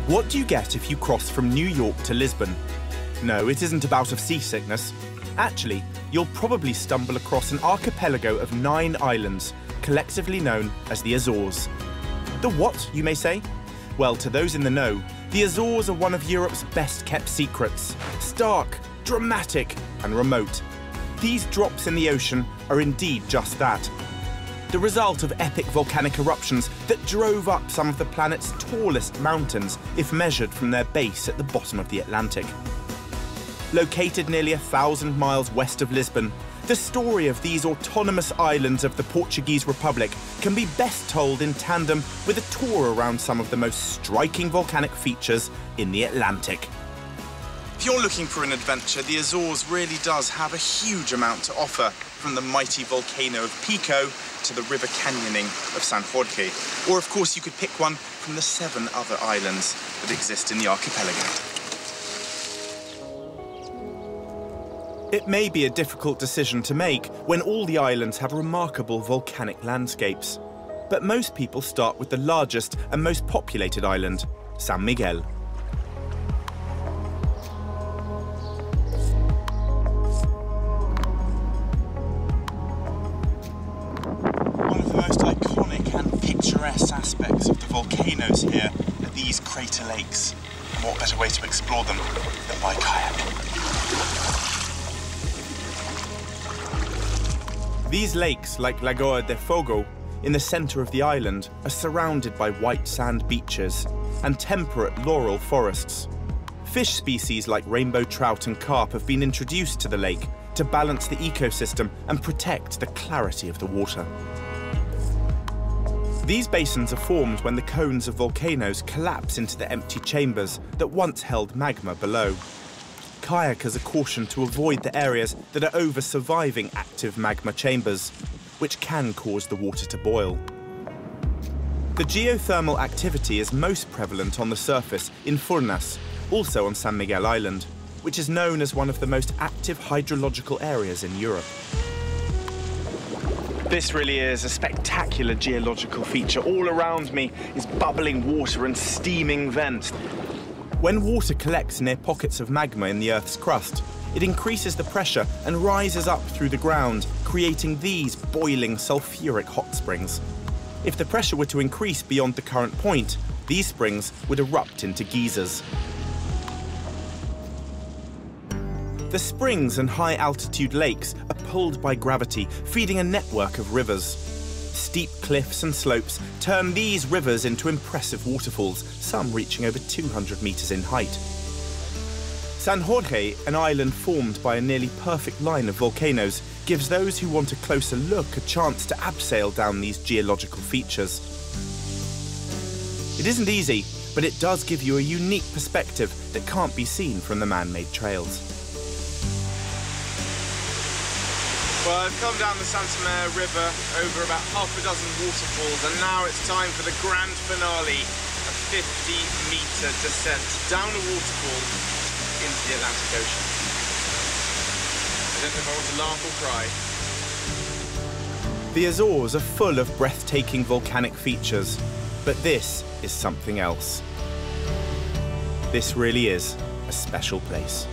What do you get if you cross from New York to Lisbon? No, it isn't a bout of seasickness. Actually, you'll probably stumble across an archipelago of 9 islands, collectively known as the Azores. The what, you may say? Well, to those in the know, the Azores are one of Europe's best-kept secrets. Stark, dramatic, and remote. These drops in the ocean are indeed just that. The result of epic volcanic eruptions that drove up some of the planet's tallest mountains if measured from their base at the bottom of the Atlantic. Located nearly 1,000 miles west of Lisbon, the story of these autonomous islands of the Portuguese Republic can be best told in tandem with a tour around some of the most striking volcanic features in the Atlantic. If you're looking for an adventure, the Azores really does have a huge amount to offer, from the mighty volcano of Pico to the river canyoning of San Jorge. Or, of course, you could pick one from the 7 other islands that exist in the archipelago. It may be a difficult decision to make when all the islands have remarkable volcanic landscapes. But most people start with the largest and most populated island, San Miguel. One of the most iconic and picturesque aspects of the volcanoes here are these crater lakes. And what better way to explore them than by kayak? These lakes, like Lagoa de Fogle, in the centre of the island, are surrounded by white sand beaches and temperate laurel forests. Fish species like rainbow trout and carp have been introduced to the lake to balance the ecosystem and protect the clarity of the water. These basins are formed when the cones of volcanoes collapse into the empty chambers that once held magma below. Kayakers are cautioned to avoid the areas that are over surviving active magma chambers, which can cause the water to boil. The geothermal activity is most prevalent on the surface in Furnas, also on San Miguel Island, which is known as one of the most active hydrological areas in Europe. This really is a spectacular geological feature. All around me is bubbling water and steaming vents. When water collects near pockets of magma in the Earth's crust, it increases the pressure and rises up through the ground, creating these boiling sulfuric hot springs. If the pressure were to increase beyond the current point, these springs would erupt into geysers. The springs and high-altitude lakes are pulled by gravity, feeding a network of rivers. Steep cliffs and slopes turn these rivers into impressive waterfalls, some reaching over 200 meters in height. San Jorge, an island formed by a nearly perfect line of volcanoes, gives those who want a closer look a chance to abseil down these geological features. It isn't easy, but it does give you a unique perspective that can't be seen from the man-made trails. Well, I've come down the Santander River over about half a dozen waterfalls, and now it's time for the grand finale, a 50-metre descent down a waterfall into the Atlantic Ocean. I don't know if I want to laugh or cry. The Azores are full of breathtaking volcanic features, but this is something else. This really is a special place.